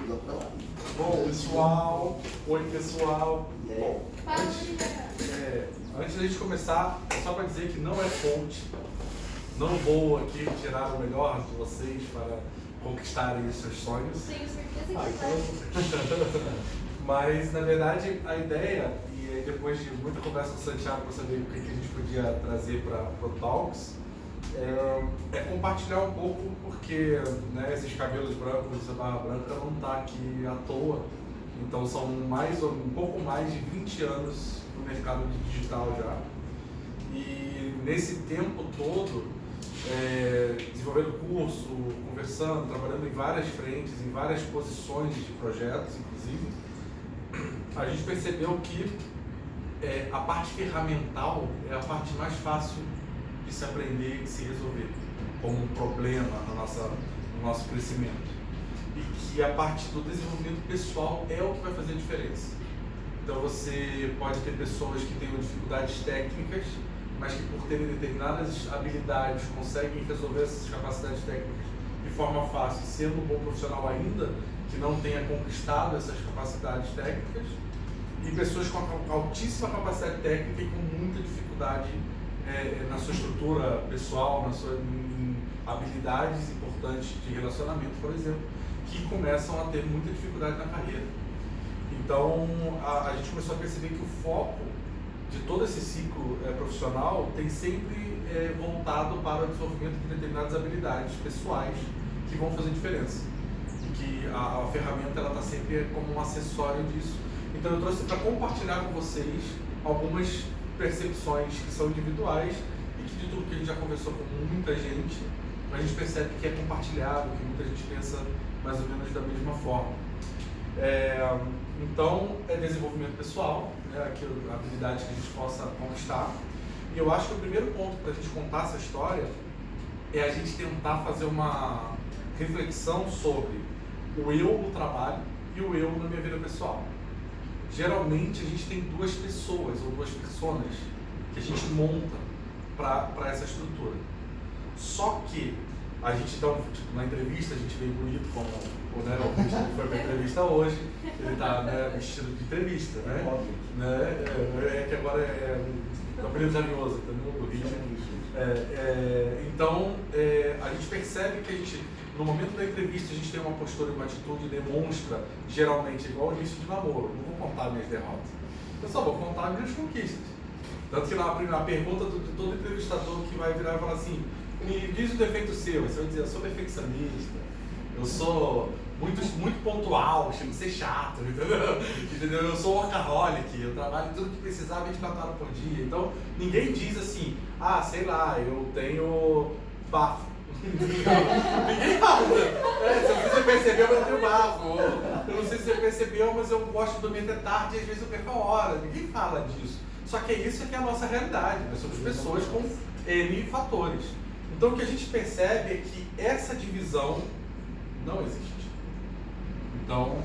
Bom, pessoal, oi pessoal. Bom, antes da gente começar, só para dizer que não é coach, não vou aqui tirar o melhor de vocês para conquistarem os seus sonhos. Tenho certeza que vai. Mas, na verdade, a ideia, e aí depois de muita conversa com o Santiago para saber o que a gente podia trazer para o Talks, é compartilhar um pouco, porque né, esses cabelos brancos, essa barra branca não está aqui à toa. Então são um pouco mais de 20 anos no mercado digital já. E nesse tempo todo, desenvolvendo curso, conversando, trabalhando em várias frentes, em várias posições de projetos, inclusive, a gente percebeu que a parte ferramental é a parte mais fácil de se aprender e de se resolver como um problema no nosso crescimento. E que a parte do desenvolvimento pessoal é o que vai fazer a diferença. Então você pode ter pessoas que tenham dificuldades técnicas, mas que por terem determinadas habilidades conseguem resolver essas capacidades técnicas de forma fácil, sendo um bom profissional ainda que não tenha conquistado essas capacidades técnicas, e pessoas com altíssima capacidade técnica e com muita dificuldade na sua estrutura pessoal, nas suas habilidades importantes de relacionamento, por exemplo, que começam a ter muita dificuldade na carreira. Então a gente começou a perceber que o foco de todo esse ciclo profissional tem sempre voltado para o desenvolvimento de determinadas habilidades pessoais que vão fazer diferença. E que a ferramenta está sempre como um acessório disso. Então eu trouxe para compartilhar com vocês algumas percepções que são individuais e que de tudo que a gente já conversou com muita gente, a gente percebe que é compartilhado, que muita gente pensa mais ou menos da mesma forma. Então, é desenvolvimento pessoal, né, a habilidade que a gente possa conquistar. E eu acho que o primeiro ponto para a gente contar essa história é a gente tentar fazer uma reflexão sobre o eu no trabalho e o eu na minha vida pessoal. Geralmente a gente tem duas pessoas ou duas personas que a gente monta para essa estrutura. Só que a gente então, na entrevista, a gente veio bonito como o Cristian foi para a entrevista hoje, ele está vestido de entrevista, né? É que agora é um período carinhoso, entendeu? Do Rio. Então, a gente percebe que a gente, no momento da entrevista, a gente tem uma postura e uma atitude que demonstra, geralmente, igual o início de namoro. Não vou contar minhas derrotas, eu só vou contar minhas conquistas. Tanto que na pergunta de todo entrevistador que vai virar e falar assim, me diz o defeito seu, você vai dizer, eu sou perfeccionista, eu sou muito pontual, chego de ser chato, entendeu? Eu sou workaholic, eu trabalho tudo que precisar 24 horas por dia. Então, ninguém diz assim, sei lá, eu tenho bafo. Ninguém fala. Se você percebeu, mas eu tenho bafo. Eu não sei se você percebeu, mas eu gosto de dormir até tarde e às vezes eu perco a hora. Ninguém fala disso. Só que isso que é a nossa realidade. Nós somos pessoas com N fatores. Então o que a gente percebe é que essa divisão não existe. Então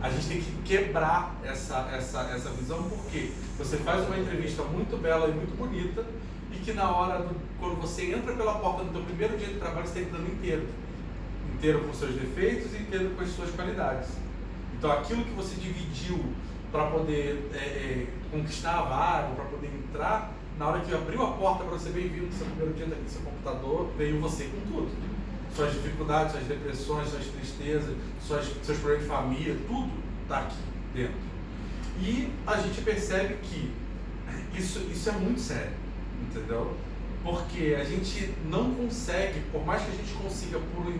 a gente tem que quebrar essa visão, porque você faz uma entrevista muito bela e muito bonita e que na hora, quando você entra pela porta do teu primeiro dia de trabalho, você está entrando inteiro com seus defeitos e inteiro com as suas qualidades. Então aquilo que você dividiu para poder conquistar a vaga, para poder entrar, na hora que abriu a porta para você bem-vindo no seu primeiro dia daqui no seu computador, veio você com tudo. Suas dificuldades, suas depressões, suas tristezas, seus problemas de família, tudo está aqui dentro. E a gente percebe que isso é muito sério, entendeu? Porque a gente não consegue, por mais que a gente consiga, por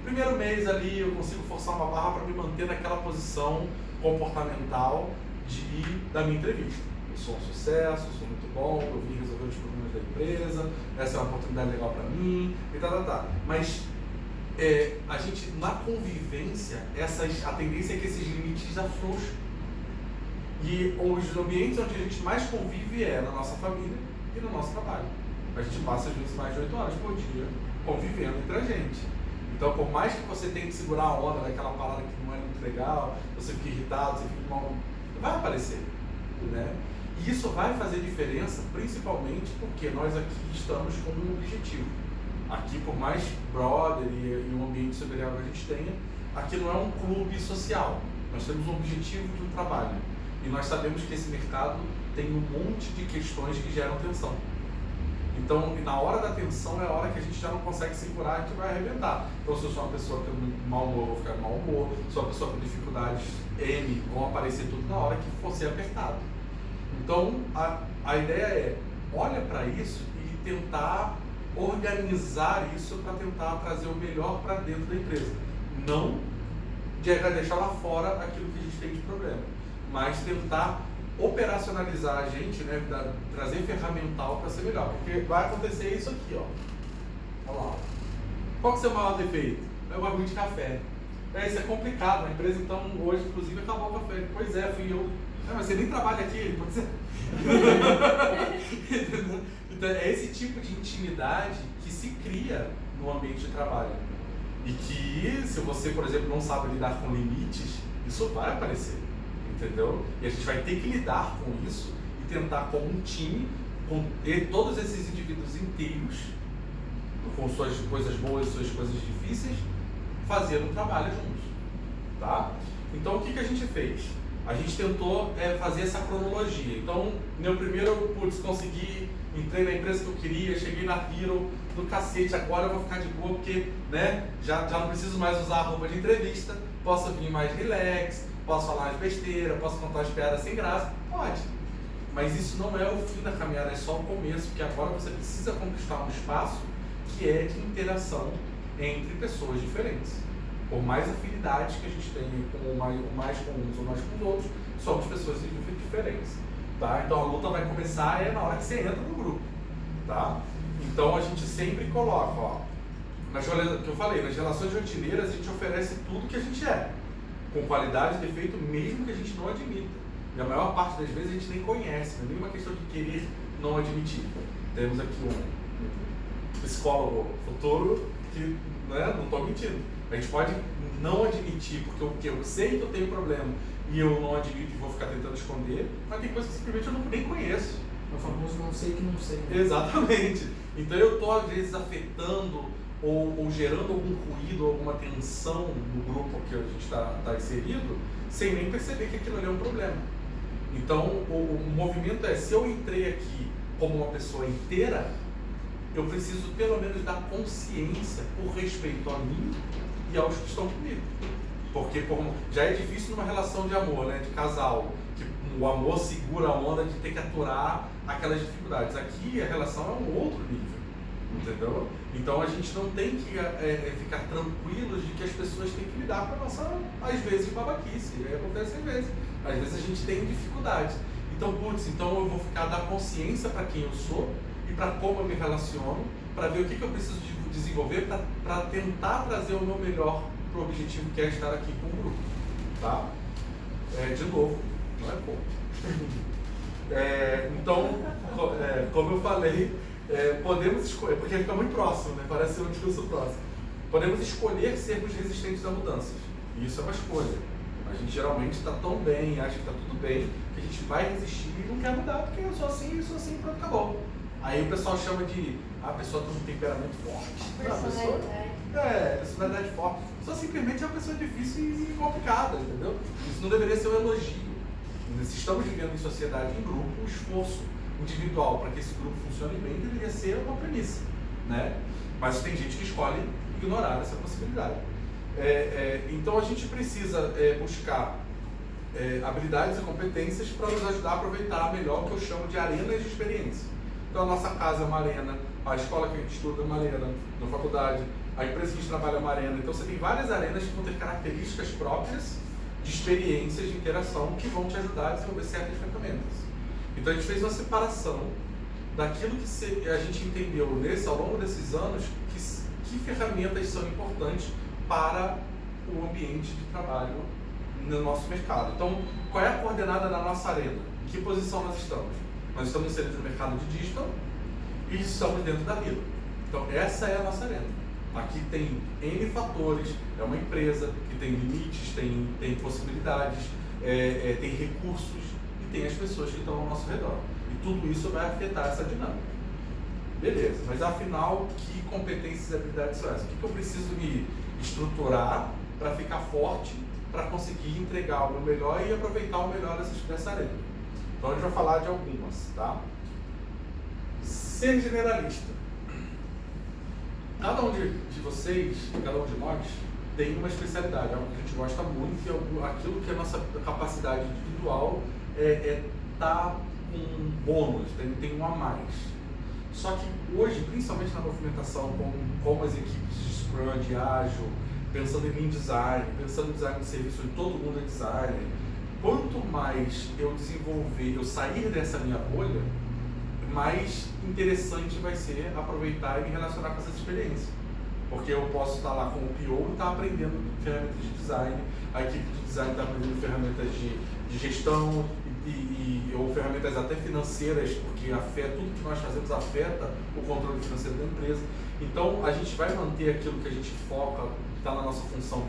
primeiro mês ali, eu consigo forçar uma barra para me manter naquela posição comportamental da minha entrevista. Eu sou um sucesso, eu sou muito bom, eu vim resolver os problemas da empresa, essa é uma oportunidade legal para mim, e Mas a gente, na convivência, a tendência é que esses limites afrouxem. E os ambientes onde a gente mais convive é na nossa família e no nosso trabalho. A gente passa às vezes mais de 8 horas por dia convivendo entre a gente. Então, por mais que você tenha que segurar a onda daquela parada que não é muito legal, você fica irritado, você fica mal, vai aparecer, né? E isso vai fazer diferença, principalmente porque nós aqui estamos com um objetivo. Aqui, por mais brother e um ambiente superior que a gente tenha, aqui não é um clube social, nós temos um objetivo de um trabalho. E nós sabemos que esse mercado tem um monte de questões que geram tensão. Então, na hora da tensão é a hora que a gente já não consegue segurar, a gente vai arrebentar. Então, se eu sou uma pessoa que é mau humor, eu vou ficar de mau humor. Se sou uma pessoa com dificuldades N, vão aparecer tudo na hora que for ser apertado. Então, a ideia é, olha para isso e tentar organizar isso para tentar trazer o melhor para dentro da empresa. Não de deixar lá fora aquilo que a gente tem de problema, mas tentar operacionalizar a gente, né, trazer ferramental para ser melhor, porque vai acontecer isso aqui, ó. Olha lá. Qual que é o seu maior defeito? É o bagulho de café. Isso é complicado, a empresa então hoje inclusive acabou o café. Pois é, fui eu. Mas você nem trabalha aqui, pode ser. Então é esse tipo de intimidade que se cria no ambiente de trabalho. E que se você, por exemplo, não sabe lidar com limites, isso vai aparecer. Entendeu? E a gente vai ter que lidar com isso e tentar, como um time, com todos esses indivíduos inteiros, com suas coisas boas e suas coisas difíceis, fazer um trabalho juntos. Tá? Então, o que a gente fez? A gente tentou fazer essa cronologia. Então, meu primeiro, consegui, entrei na empresa que eu queria, cheguei na Hero, do cacete, agora eu vou ficar de boa, porque né, já não preciso mais usar a roupa de entrevista, posso vir mais relax, posso falar de besteira, posso contar as piadas sem graça, pode. Mas isso não é o fim da caminhada, é só o começo, porque agora você precisa conquistar um espaço que é de interação entre pessoas diferentes. Por mais afinidades que a gente tem mais com uns ou mais com os outros, somos pessoas diferentes. Tá? Então a luta vai começar na hora que você entra no grupo. Tá? Então a gente sempre coloca, ó, que eu falei, nas relações rotineiras a gente oferece tudo que a gente é, com qualidade e defeito mesmo que a gente não admita. E a maior parte das vezes a gente nem conhece, não é nenhuma questão de querer não admitir. Temos aqui um psicólogo futuro que, né, não estou mentindo. A gente pode não admitir, porque eu sei que eu tenho problema e eu não admito e vou ficar tentando esconder, mas tem coisas que simplesmente eu nem conheço. É o famoso não sei que não sei. Exatamente. Então eu estou às vezes afetando ou gerando algum ruído, alguma tensão no grupo que a gente está inserido, sem nem perceber que aquilo ali é um problema. Então o movimento é, se eu entrei aqui como uma pessoa inteira, eu preciso pelo menos dar consciência por respeito a mim e aos que estão comigo. Porque já é difícil numa relação de amor, né, de casal, que o amor segura a onda de ter que aturar aquelas dificuldades. Aqui a relação é um outro nível, entendeu? Então a gente não tem que ficar tranquilos de que as pessoas têm que lidar com a nossa, às vezes, babaquice. Acontece às vezes. Às vezes a gente tem dificuldades. Então, então eu vou dar consciência para quem eu sou e para como eu me relaciono, para ver o que eu preciso desenvolver para tentar trazer o meu melhor para o objetivo que é estar aqui com o grupo. Tá? De novo, não é pouco. Então, como eu falei, podemos escolher, porque fica muito próximo, né? Parece ser um discurso próximo. Podemos escolher sermos resistentes a mudanças. E isso é uma escolha. A gente geralmente está tão bem, acha que está tudo bem, que a gente vai resistir e não quer mudar, porque eu sou assim, pronto, acabou. Aí o pessoal chama de, a pessoa tem um temperamento forte. Personalidade forte. Só simplesmente é uma pessoa difícil e complicada, entendeu? Isso não deveria ser um elogio. Se estamos vivendo em sociedade, em grupo, o esforço individual para que esse grupo funcione bem deveria ser uma premissa, né? Mas tem gente que escolhe ignorar essa possibilidade. Então a gente precisa buscar habilidades e competências para nos ajudar a aproveitar melhor o que eu chamo de arenas de experiência. Então a nossa casa é uma arena, a escola que a gente estuda é uma arena, na faculdade, a empresa que a gente trabalha é uma arena. Então você tem várias arenas que vão ter características próprias de experiências de interação que vão te ajudar a desenvolver certas ferramentas. Então a gente fez uma separação daquilo que a gente entendeu ao longo desses anos que ferramentas são importantes para o ambiente de trabalho no nosso mercado. Então, qual é a coordenada da nossa arena? Em que posição nós estamos? Nós estamos inseridos no mercado de digital e estamos dentro da Hero. Então, essa é a nossa arena. Aqui tem N fatores, é uma empresa que tem limites, tem possibilidades, tem recursos e tem as pessoas que estão ao nosso redor. E tudo isso vai afetar essa dinâmica. Beleza, mas afinal, que competências e habilidades são essas? O que eu preciso me estruturar para ficar forte, para conseguir entregar o meu melhor e aproveitar o melhor dessa arena. Então a gente vai falar de algumas, tá? Ser generalista. Cada um de vocês, cada um de nós, tem uma especialidade, algo que a gente gosta muito, e aquilo que a nossa capacidade individual tá com bônus, tem um a mais. Só que hoje, principalmente na movimentação, como as equipes de Scrum, de Ágil, pensando em Lean Design, pensando em design de serviço, onde todo mundo é designer, quanto mais eu desenvolver, eu sair dessa minha bolha, mais interessante vai ser aproveitar e me relacionar com essas experiências. Porque eu posso estar lá como PO e estar aprendendo ferramentas de design, a equipe de design está aprendendo ferramentas de gestão ou ferramentas até financeiras, porque tudo que nós fazemos afeta o controle financeiro da empresa. Então, a gente vai manter aquilo que a gente foca, que está na nossa função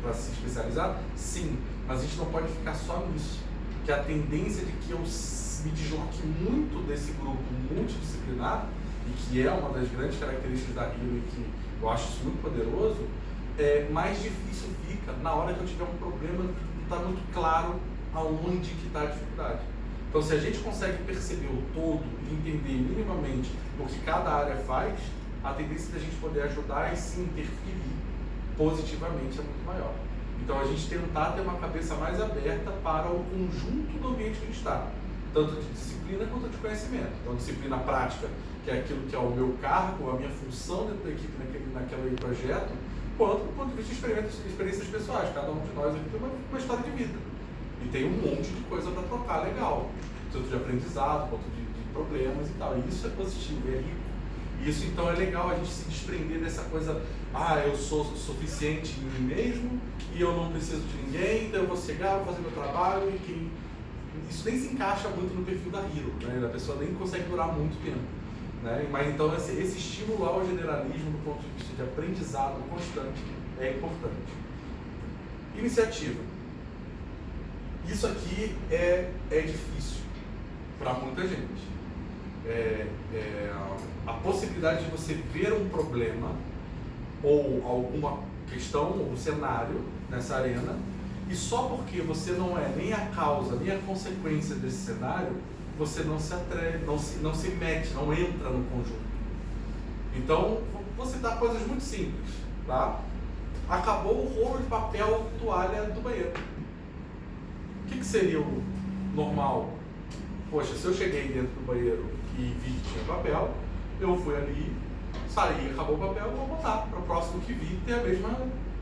para se especializar? Sim, mas a gente não pode ficar só nisso. Que a tendência de que eu me desloque muito desse grupo multidisciplinar, e que é uma das grandes características da Hero, e que eu acho isso muito poderoso, mais difícil fica na hora que eu tiver um problema que não está muito claro aonde que está a dificuldade. Então, se a gente consegue perceber o todo e entender minimamente o que cada área faz, a tendência da gente poder ajudar e se interferir positivamente é muito maior. Então, a gente tentar ter uma cabeça mais aberta para o conjunto do ambiente que a gente está, tanto de disciplina quanto de conhecimento. Então, disciplina prática, que é aquilo que é o meu cargo, a minha função dentro da equipe naquele projeto, quanto do ponto de vista de experiências pessoais. Cada um de nós aqui tem uma história de vida. E tem um monte de coisa para trocar legal, tanto de aprendizado, quanto de problemas e tal. E isso é positivo, é rico. E isso, então, é legal a gente se desprender dessa coisa, eu sou suficiente em mim mesmo e eu não preciso de ninguém, então eu vou chegar, vou fazer meu trabalho e isso nem se encaixa muito no perfil da Hero, né? A pessoa nem consegue durar muito tempo, né? Mas então esse estímulo ao generalismo do ponto de vista de aprendizado constante é importante. Iniciativa. Isso aqui é difícil para muita gente. A possibilidade de você ver um problema ou alguma questão ou um cenário nessa arena, e só porque você não é nem a causa nem a consequência desse cenário, você não se atreve, não se mete, não entra no conjunto. Então, vou citar coisas muito simples, tá? Acabou o rolo de papel toalha do banheiro. O que seria o normal? Poxa, se eu cheguei dentro do banheiro e vi que tinha papel, eu fui ali, saí, acabou o papel, eu vou botar para o próximo que vi ter a mesma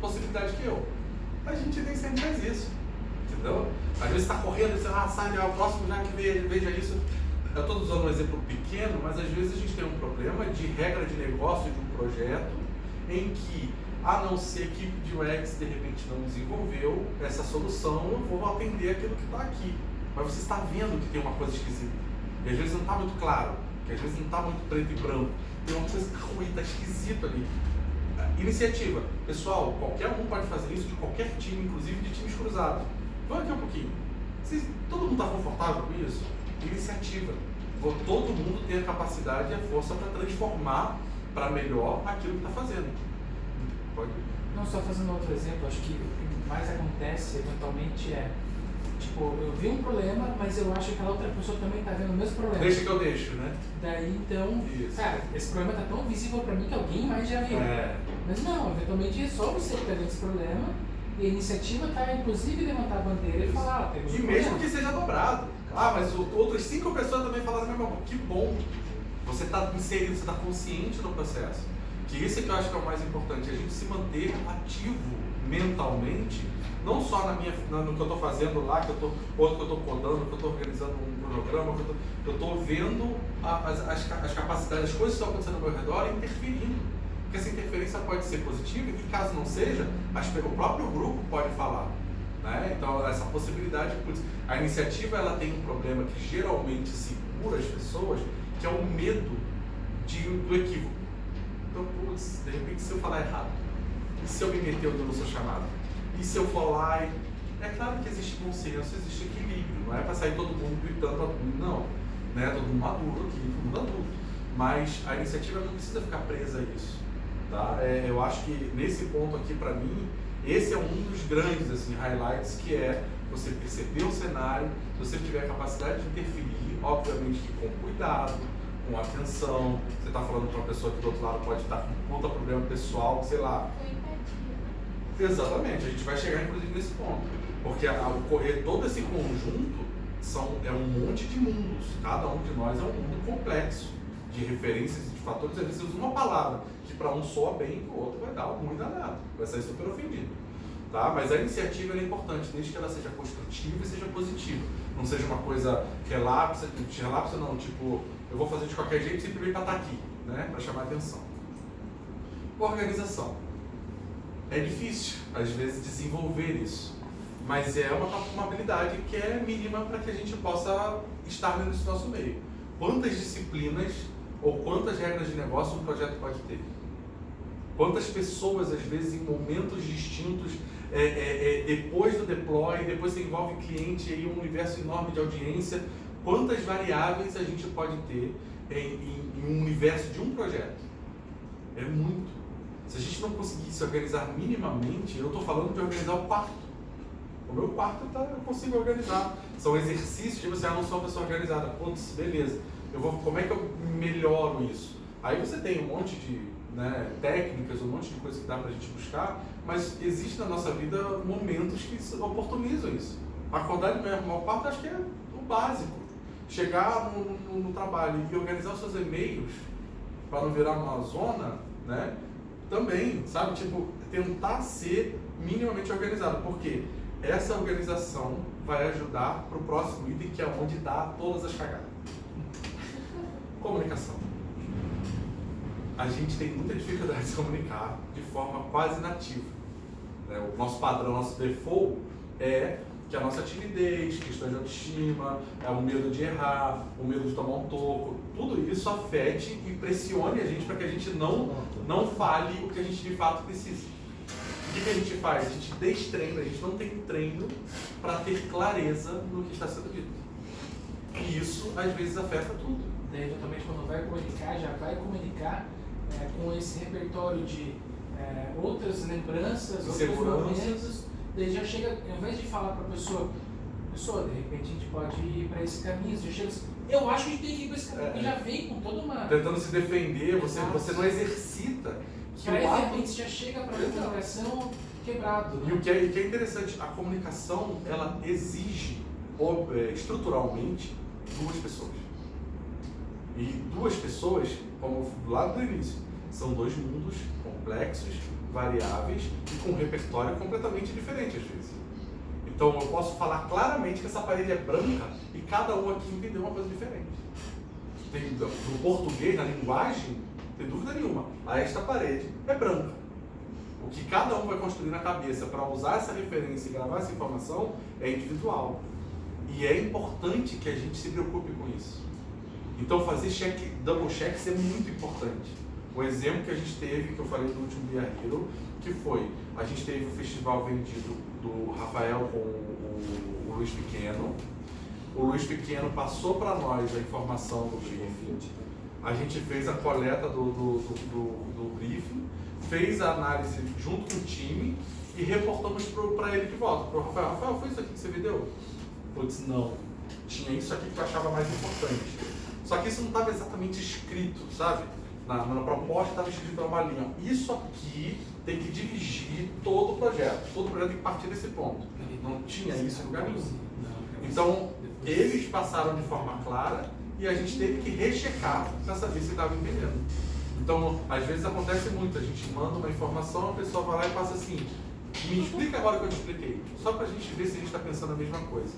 possibilidade que eu. A gente nem sempre faz isso, entendeu? Às vezes está correndo e você sai, o próximo já que veja isso. Eu estou usando um exemplo pequeno, mas às vezes a gente tem um problema de regra de negócio de um projeto em que, a não ser que a equipe de UX de repente não desenvolveu essa solução, eu vou atender aquilo que está aqui. Mas você está vendo que tem uma coisa esquisita. E às vezes não está muito claro, que às vezes não está muito preto e branco. Tem uma coisa ruim, está esquisito ali. Iniciativa. Pessoal, qualquer um pode fazer isso de qualquer time, inclusive de times cruzados. Vamos aqui um pouquinho. Todo mundo está confortável com isso? Iniciativa. Todo mundo tem a capacidade e a força para transformar para melhor aquilo que está fazendo. Pode? Não, só fazendo outro exemplo, acho que o que mais acontece eventualmente tipo, eu vi um problema, mas eu acho que aquela outra pessoa também está vendo o mesmo problema. Deixa que eu deixo, né? Daí, então, isso. Cara, esse problema está tão visível para mim que alguém mais já viu. Mas não, eventualmente é só você que está vendo esse problema, e a iniciativa está, inclusive, levantar a bandeira e falar, temos e mesmo que seja dobrado. Mas outras 5 pessoas também falaram a mesma coisa. Que bom! Você está inserido, você está consciente no processo. Que isso é que eu acho que é o mais importante, a gente se manter ativo mentalmente, não só no que eu estou fazendo lá, ou que eu estou codando, que eu estou organizando um cronograma, que eu estou vendo as capacidades, as coisas que estão acontecendo ao meu redor e interferindo. Porque essa interferência pode ser positiva e, caso não seja, o próprio grupo pode falar. Né? Então, essa possibilidade, a iniciativa ela tem um problema que geralmente segura as pessoas, que é o medo do equívoco. Então, de repente, se eu falar errado, e se eu me meter onde eu não sou chamado, e se eu for lá, é claro que existe consenso, existe equilíbrio, não é para sair todo mundo gritando para tudo, não, né? Todo mundo maduro aqui, todo mundo adulto, mas a iniciativa não precisa ficar presa a isso, tá? Eu acho que nesse ponto aqui, para mim, Esse é um dos grandes assim, highlights, que é você perceber o cenário, se você tiver a capacidade de interferir, obviamente com cuidado, com atenção. Você está falando para uma pessoa que do outro lado pode estar com outro problema pessoal, sei lá. Exatamente, a gente vai chegar inclusive nesse ponto. Porque todo esse conjunto é um monte de mundos. Cada um de nós é um mundo complexo de referências e de fatores. Às vezes você usa uma palavra que para um soa bem, para o outro vai dar ruim danado, vai sair super ofendido. Tá? Mas a iniciativa é importante, desde que ela seja construtiva e seja positiva. Não seja uma coisa relapsa não, tipo, eu vou fazer de qualquer jeito simplesmente para estar aqui, né? Para chamar atenção. Organização. É difícil, às vezes, desenvolver isso, mas é uma habilidade que é mínima para que a gente possa estar nesse nosso meio. Quantas disciplinas ou quantas regras de negócio um projeto pode ter? Quantas pessoas, às vezes, em momentos distintos, depois do deploy, depois você envolve cliente e aí um universo enorme de audiência, quantas variáveis a gente pode ter em um universo de um projeto? É muito. Se a gente não conseguir se organizar minimamente, eu estou falando de organizar o quarto. O meu quarto eu consigo organizar. São exercícios de você, não sou uma pessoa organizada. Putz, beleza. Como é que eu melhoro isso? Aí você tem um monte de técnicas, um monte de coisa que dá pra gente buscar, mas existe na nossa vida momentos que oportunizam isso. Acordar de manhã, arrumar o quarto, acho que é o básico. Chegar no trabalho e organizar os seus e-mails para não virar uma zona, né? Também, sabe? Tipo, tentar ser minimamente organizado, porque essa organização vai ajudar para o próximo item, que é onde dá todas as cagadas. Comunicação. A gente tem muita dificuldade de se comunicar de forma quase nativa. O nosso padrão, nosso default é que a nossa timidez, questões de autoestima, o medo de errar, o medo de tomar um toco, tudo isso afete e pressione a gente para que a gente não fale o que a gente de fato precisa. O que a gente faz? A gente destreina, a gente não tem treino para ter clareza no que está sendo dito. E isso, às vezes, afeta tudo. Daí, eventualmente, quando vai comunicar, já vai comunicar com esse repertório de outras lembranças, outros momentos. Daí já chega, ao invés de falar para a pessoa, de repente a gente pode ir para esse caminho, já chega assim, eu acho que a gente tem que ir para esse caminho, porque já vem com toda uma... Tentando se defender, você não exercita. Que de repente já chega para a comunicação quebrado. Né? E o que é interessante, a comunicação, ela exige, estruturalmente, duas pessoas. E duas pessoas, como lá do início, são dois mundos complexos, variáveis e com um repertório completamente diferente às vezes. Então eu posso falar claramente que essa parede é branca e cada um aqui entendeu uma coisa diferente. No português, na linguagem, não tem dúvida nenhuma, esta parede é branca. O que cada um vai construir na cabeça para usar essa referência e gravar essa informação é individual. E é importante que a gente se preocupe com isso. Então fazer double checks é muito importante. O exemplo que a gente teve, que eu falei no último Via Hero, que foi, a gente teve o festival vendido do Rafael com o Luiz Pequeno. O Luiz Pequeno passou para nós a informação do briefing. A gente fez a coleta do briefing, fez a análise junto com o time e reportamos para ele de volta. Para o Rafael. Rafael, foi isso aqui que você vendeu? Eu disse, não. Tinha isso aqui que eu achava mais importante. Só que isso não estava exatamente escrito, sabe? Na proposta estava escrito uma linha. Isso aqui tem que dirigir todo o projeto. Todo o projeto tem que partir desse ponto. Não tinha isso em lugar nenhum. Então, eles passaram de forma clara e a gente teve que rechecar para saber se estava entendendo. Então, às vezes acontece muito. A gente manda uma informação, a pessoa vai lá e passa assim, me explica agora o que eu te expliquei. Só para a gente ver se a gente está pensando a mesma coisa.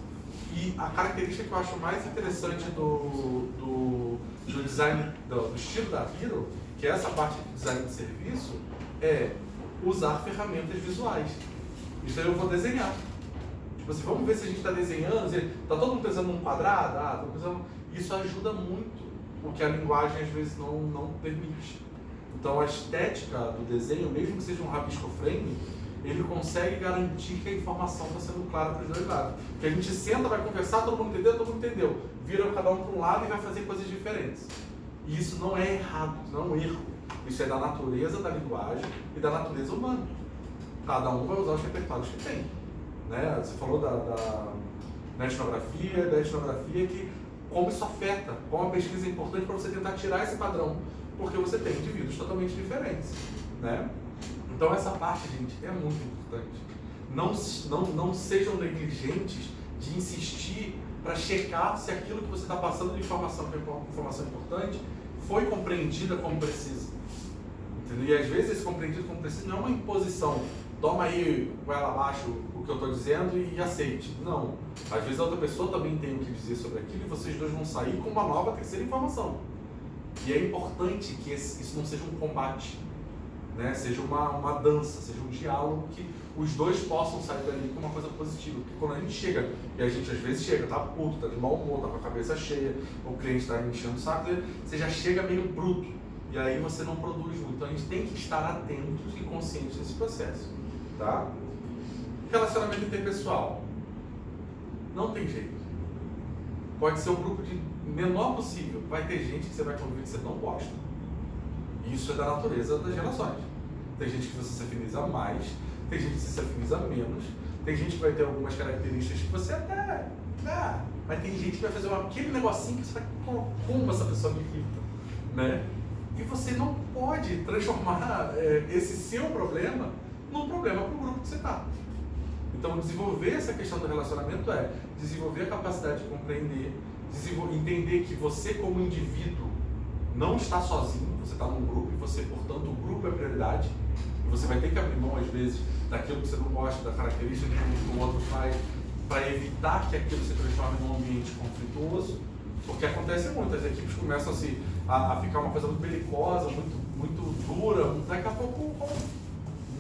E a característica que eu acho mais interessante do design, do estilo da Hero, que é essa parte de design de serviço, é usar ferramentas visuais. Isso aí eu vou desenhar. Tipo assim, vamos ver se a gente está desenhando, está todo mundo pensando num quadrado, isso ajuda muito, o que a linguagem às vezes não permite. Então a estética do desenho, mesmo que seja um rabisco frame, ele consegue garantir que a informação está sendo clara para os dois lados. Porque a gente senta, vai conversar, todo mundo entendeu, vira cada um para um lado e vai fazer coisas diferentes. E isso não é errado, não é um erro. Isso é da natureza da linguagem e da natureza humana. Cada um vai usar os repertórios que tem. Né? Você falou da etnografia, que como isso afeta, como a pesquisa é importante para você tentar tirar esse padrão, porque você tem indivíduos totalmente diferentes. Né? Então essa parte, gente, é muito importante. Não sejam negligentes de insistir para checar se aquilo que você está passando de informação, que é informação importante, foi compreendida como precisa. Entendeu? E às vezes esse compreendido como precisa não é uma imposição. Toma aí, vai lá abaixo o que eu estou dizendo e aceite. Não. Às vezes a outra pessoa também tem o que dizer sobre aquilo e vocês dois vão sair com uma nova terceira informação. E é importante que isso não seja um combate, né? Seja uma dança, seja um diálogo que os dois possam sair dali com uma coisa positiva. Porque quando a gente chega, e a gente às vezes chega, tá puto, tá de mau humor, tá com a cabeça cheia, o cliente está enchendo o saco, você já chega meio bruto. E aí você não produz muito. Então a gente tem que estar atentos e conscientes desse processo. Tá? Relacionamento interpessoal. Não tem jeito. Pode ser um grupo de menor possível. Vai ter gente que você vai conviver que você não gosta. Isso é da natureza das relações. Tem gente que você se afiniza mais, tem gente que você se afiniza menos, tem gente que vai ter algumas características que você até... mas tem gente que vai fazer aquele negocinho que você vai... Como essa pessoa me irrita? Né? E você não pode transformar esse seu problema num problema para o grupo que você está. Então, desenvolver essa questão do relacionamento é desenvolver a capacidade de compreender, entender que você como indivíduo não está sozinho, você está num grupo e você, portanto, o grupo é prioridade. E você vai ter que abrir mão, às vezes, daquilo que você não gosta, da característica que o outro faz, para evitar que aquilo se transforme num ambiente conflituoso. Porque acontece muito, as equipes começam a ficar uma coisa muito belicosa, muito dura, daqui a pouco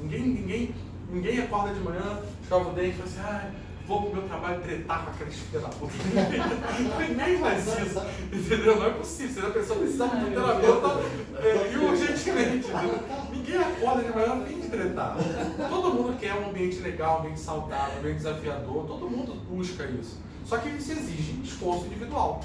ninguém acorda de manhã, escova o dente e fala assim, vou pro meu trabalho tretar com aqueles filhos da puta. Ninguém faz isso, entendeu? Não é possível, se a pessoa precisava de um terapeuta e urgentemente, entendeu? Ninguém acorda de manhã a fim de tretar. Todo mundo quer um ambiente legal, um ambiente saudável, um ambiente desafiador, todo mundo busca isso. Só que isso exige esforço individual.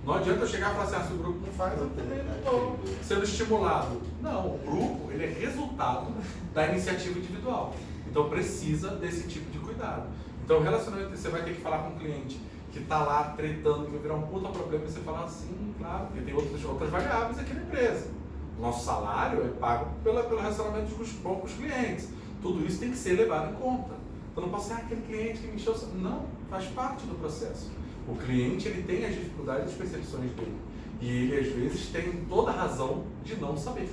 Não adianta eu chegar e falar assim, se o grupo não faz, eu também não estou sendo estimulado. Não, o grupo ele é resultado da iniciativa individual. Então precisa desse tipo de cuidado. Então o relacionamento, você vai ter que falar com o cliente que está lá tretando, que vai virar um puta problema, e você fala assim, claro, porque tem outras variáveis aqui na empresa. Nosso salário é pago pelo relacionamento bom com os clientes. Tudo isso tem que ser levado em conta. Então não posso ser aquele cliente que me encheu... Não, faz parte do processo. O cliente ele tem as dificuldades e as percepções dele. E ele, às vezes, tem toda a razão de não saber.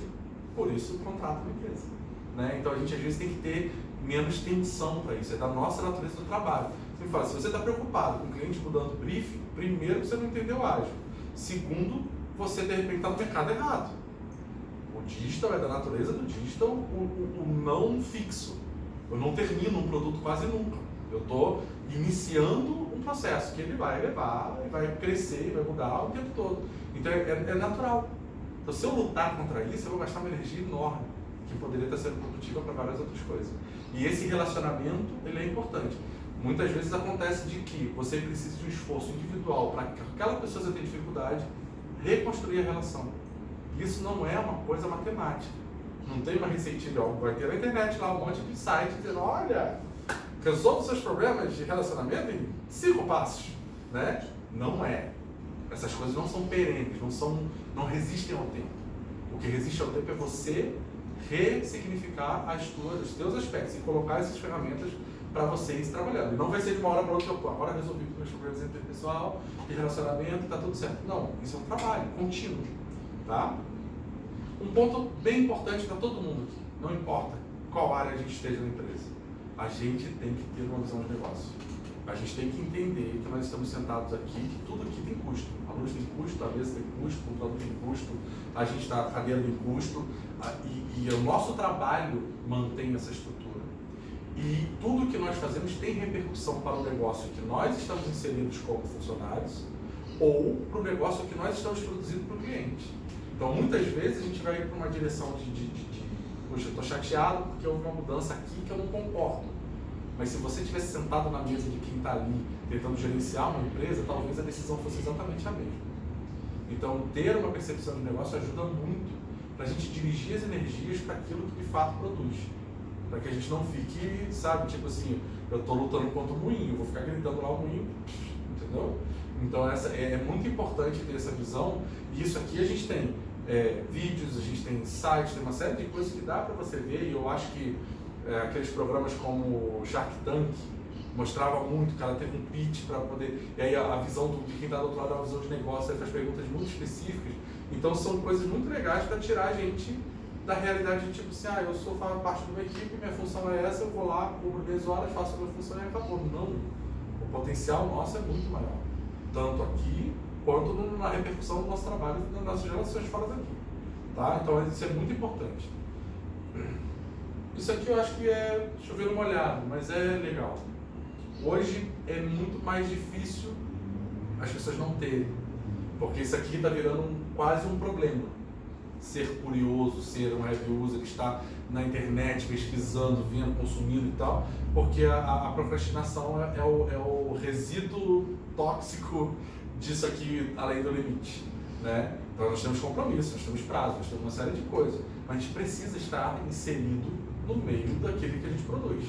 Por isso, contrata uma empresa. Né? Então, a gente, às vezes, tem que ter menos tensão para isso. É da nossa natureza do trabalho. Você me fala, se você está preocupado com o cliente mudando briefing, primeiro, você não entendeu ágil. Segundo, você, de repente, está no mercado errado. O digital é da natureza do digital o não fixo. Eu não termino um produto quase nunca. Eu estou iniciando um processo que ele vai levar, e vai crescer, e vai mudar o tempo todo. Então é natural. Então se eu lutar contra isso, eu vou gastar uma energia enorme, que poderia estar sendo produtiva para várias outras coisas. E esse relacionamento, ele é importante. Muitas vezes acontece de que você precisa de um esforço individual para que aquela pessoa que tem dificuldade reconstruir a relação. Isso não é uma coisa matemática. Não tem uma receitinha, vai ter na internet lá um monte de site dizendo, olha, resolve os seus problemas de relacionamento em 5 passos, né? Não é. Essas coisas não são perenes, não resistem ao tempo. O que resiste ao tempo é você ressignificar os teus aspectos e colocar essas ferramentas para vocês trabalhando. E não vai ser de uma hora para outra, agora resolvi os meus problemas interpessoal, de relacionamento, está tudo certo. Não, isso é um trabalho contínuo, tá? Um ponto bem importante para todo mundo aqui, não importa qual área a gente esteja na empresa, a gente tem que ter uma visão de negócio. A gente tem que entender que nós estamos sentados aqui, que tudo aqui tem custo. A luz tem custo, a mesa tem custo, o computador tem custo, a gente está, a cadeira tem custo, e o nosso trabalho mantém essa estrutura. E tudo que nós fazemos tem repercussão para o negócio que nós estamos inseridos como funcionários ou para o negócio que nós estamos produzindo para o cliente. Então, muitas vezes a gente vai para uma direção poxa, eu estou chateado porque houve uma mudança aqui que eu não concordo. Mas se você tivesse sentado na mesa de quem está ali tentando gerenciar uma empresa, talvez a decisão fosse exatamente a mesma. Então, ter uma percepção de negócio ajuda muito para a gente dirigir as energias para aquilo que de fato produz. para que a gente não fique, sabe, tipo assim, eu estou lutando contra o moinho, vou ficar gritando lá o moinho, entendeu? Então é muito importante ter essa visão, e isso aqui a gente tem vídeos, a gente tem sites, tem uma série de coisas que dá para você ver, e eu acho que aqueles programas como Shark Tank mostrava muito, o cara teve um pitch para poder, e aí a visão de quem está do outro lado é uma visão de negócio, ele faz perguntas muito específicas, então são coisas muito legais para tirar a gente da realidade de tipo assim, eu sou parte de uma equipe, minha função é essa, eu vou lá, cubro 10 horas, faço a minha função e acabou. Não, o potencial nosso é muito maior, tanto aqui quanto na repercussão do nosso trabalho e das nossas relações fora daqui, tá? Então isso é muito importante. Isso aqui eu acho que é chover no molhado, mas é legal. Hoje é muito mais difícil as pessoas não terem, porque isso aqui está virando quase um problema. Ser curioso, ser um heavy user, estar na internet pesquisando, vendo, consumindo e tal, porque a procrastinação é o resíduo tóxico disso aqui além do limite, né? Então nós temos compromisso, nós temos prazo, nós temos uma série de coisas, mas a gente precisa estar inserido no meio daquele que a gente produz.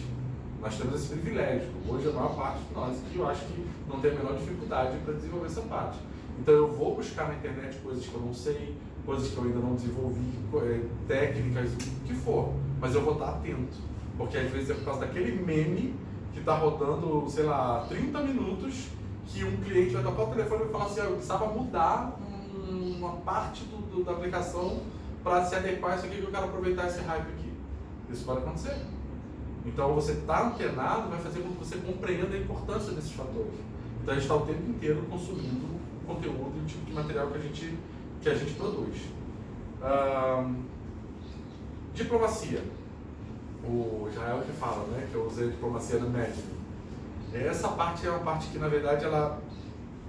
Nós temos esse privilégio. Hoje a maior parte de nós que eu acho que não tem a menor dificuldade para desenvolver essa parte. Então eu vou buscar na internet coisas que eu não sei, coisas que eu ainda não desenvolvi, técnicas, o que for, mas eu vou estar atento, porque às vezes é por causa daquele meme que está rodando, sei lá, 30 minutos, que um cliente vai tocar o telefone e falar assim, eu precisava mudar uma parte da aplicação para se adequar a isso aqui, que eu quero aproveitar esse hype aqui. Isso pode acontecer. Então você estar antenado vai fazer com que você compreenda a importância desses fatores. Então a gente está o tempo inteiro consumindo o conteúdo e o tipo de material que a gente produz. Diplomacia. O Israel que fala, né, que eu usei a diplomacia no médico. Essa parte é uma parte que, na verdade,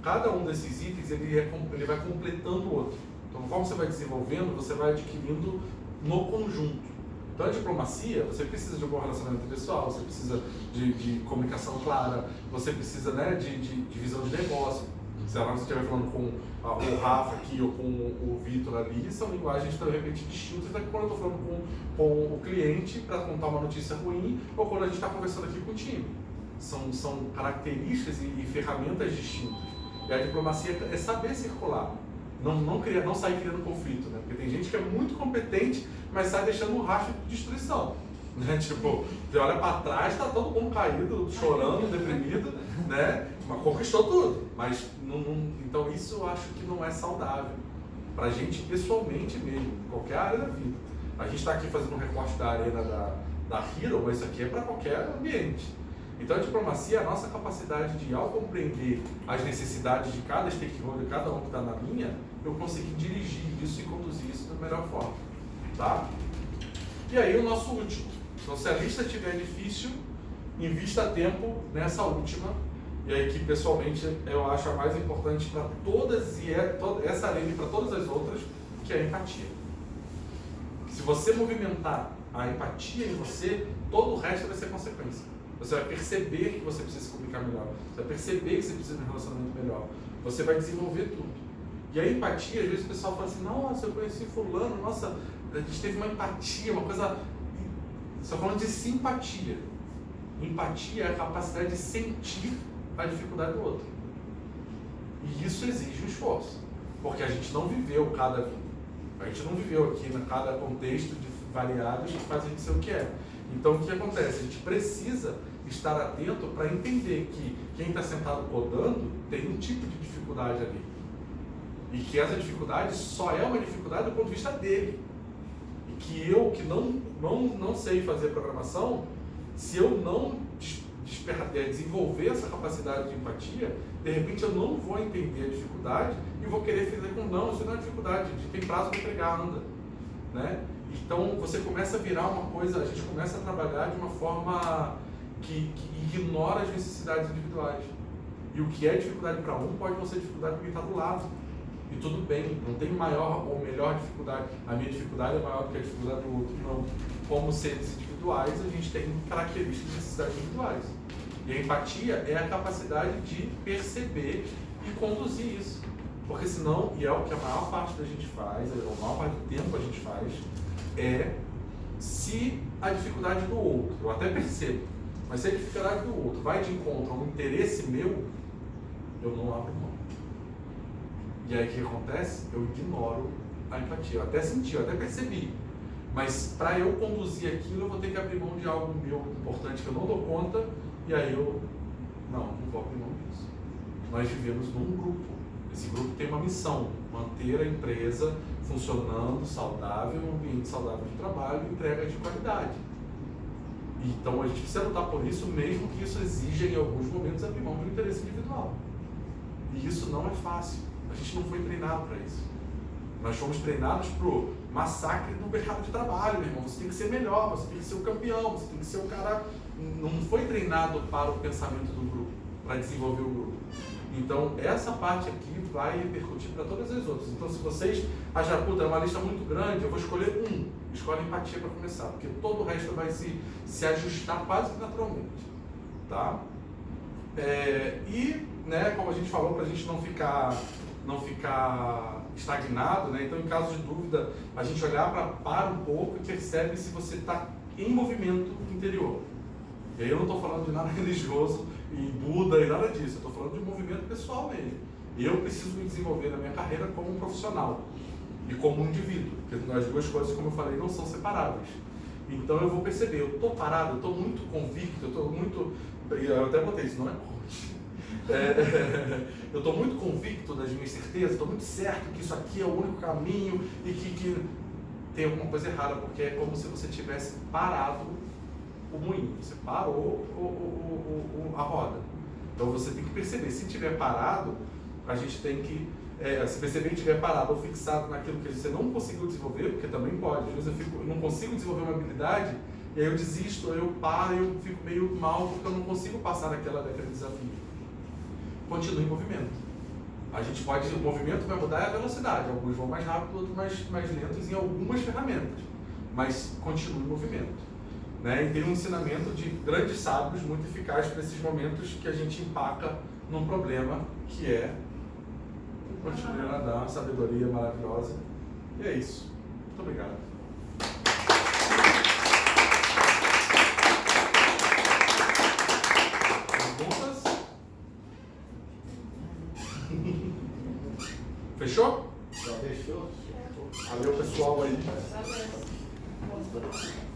cada um desses itens ele vai completando o outro. Então, conforme você vai desenvolvendo, você vai adquirindo no conjunto. Então, a diplomacia, você precisa de um bom relacionamento pessoal, você precisa de comunicação clara, você precisa, né, de visão de negócio. Se você estiver falando com o Rafa aqui ou com o Vitor ali, são linguagens, de repente, distintas da que quando eu estou falando com o cliente para contar uma notícia ruim ou quando a gente está conversando aqui com o time. São características e ferramentas distintas. E a diplomacia é saber circular, não sair criando conflito, né? Porque tem gente que é muito competente, mas sai deixando um rastro de destruição. Né? Tipo, você olha para trás, está todo mundo caído, chorando, deprimido, né? Mas conquistou tudo. Mas então isso eu acho que não é saudável para a gente pessoalmente mesmo, em qualquer área da vida. A gente está aqui fazendo um recorte da arena da Hero, mas isso aqui é para qualquer ambiente. Então a diplomacia é a nossa capacidade de, ao compreender as necessidades de cada stakeholder, cada um que está na linha, eu conseguir dirigir isso e conduzir isso da melhor forma. Tá? E aí o nosso último. Então, se a lista estiver difícil, invista tempo nessa última, e aí que pessoalmente eu acho a mais importante para todas, essa arena e para todas as outras, que é a empatia. Se você movimentar a empatia em você, todo o resto vai ser consequência. Você vai perceber que você precisa se comunicar melhor, você vai perceber que você precisa de um relacionamento melhor, você vai desenvolver tudo. E a empatia, às vezes o pessoal fala assim, nossa, eu conheci fulano, nossa, a gente teve uma empatia, uma coisa... Você está falando de simpatia. Empatia é a capacidade de sentir a dificuldade do outro. E isso exige um esforço, porque a gente não viveu cada vida. A gente não viveu aqui em cada contexto de variáveis que fazem a gente ser o que é. Então o que acontece? A gente precisa estar atento para entender que quem está sentado codando tem um tipo de dificuldade ali. E que essa dificuldade só é uma dificuldade do ponto de vista dele. E que eu, que não sei fazer programação, se eu não desenvolver essa capacidade de empatia, de repente eu não vou entender a dificuldade e vou querer fazer com não, isso não é dificuldade, a gente tem prazo para entregar, anda. Né? Então você começa a virar uma coisa, a gente começa a trabalhar de uma forma que ignora as necessidades individuais. E o que é dificuldade para um pode não ser dificuldade para quem está do lado. E tudo bem, não tem maior ou melhor dificuldade. A minha dificuldade é maior do que a dificuldade do outro, não. Como seres individuais, a gente tem características de necessidades individuais. E a empatia é a capacidade de perceber e conduzir isso. Porque senão, e é o que a maior parte da gente faz, a maior parte do tempo a gente faz, é Se a dificuldade do outro, eu até percebo, mas se a dificuldade do outro vai de encontro a um interesse meu, eu não abro mão. E aí o que acontece? Eu ignoro a empatia. Eu até senti, eu até percebi. Mas para eu conduzir aquilo, eu vou ter que abrir mão de algo meu importante que eu não dou conta, e aí eu não vou abrir mão disso. Nós vivemos num grupo. Esse grupo tem uma missão: manter a empresa funcionando saudável, um ambiente saudável de trabalho e entrega de qualidade. Então a gente precisa lutar por isso, mesmo que isso exija em alguns momentos abrir mão do interesse individual. E isso não é fácil. A gente não foi treinado para isso. Nós fomos treinados para o massacre do mercado de trabalho, meu irmão. Você tem que ser melhor, você tem que ser o campeão, você tem que ser o cara. Não foi treinado para o pensamento do grupo, para desenvolver o grupo. Então, essa parte aqui vai repercutir para todas as outras. Então, se vocês acharem, puta, é uma lista muito grande, eu vou escolher um. Escolhe empatia para começar, porque todo o resto vai se ajustar quase que naturalmente. Tá? E, né, como a gente falou, para a gente não ficar estagnado, né? Então, em caso de dúvida, a gente olhar para um pouco e percebe se você está em movimento interior. E aí eu não estou falando de nada religioso e Buda e nada disso, eu estou falando de movimento pessoal mesmo. Eu preciso me desenvolver na minha carreira como um profissional e como um indivíduo, porque as duas coisas, como eu falei, não são separáveis. Então eu vou perceber, eu estou parado, eu estou muito convicto, eu até botei isso, não é coach. Eu estou muito convicto das minhas certezas, estou muito certo que isso aqui é o único caminho e que tem alguma coisa errada, porque é como se você tivesse parado o moinho, você parou a roda. Então você tem que perceber, se estiver parado, a gente tem que, se perceber que estiver parado ou fixado naquilo que você não conseguiu desenvolver, porque também pode, às vezes eu não consigo desenvolver uma habilidade, e aí eu desisto, eu paro, eu fico meio mal porque eu não consigo passar daquele desafio. Continue em movimento. O movimento vai mudar a velocidade, alguns vão mais rápido, outros mais lentos em algumas ferramentas, mas continue em movimento. Né? E tem um ensinamento de grandes sábios muito eficaz para esses momentos que a gente empaca num problema, que é continuar a dar uma sabedoria maravilhosa. E é isso. Muito obrigado. Perguntas? Fechou? Já fechou? Valeu, pessoal aí. Valeu.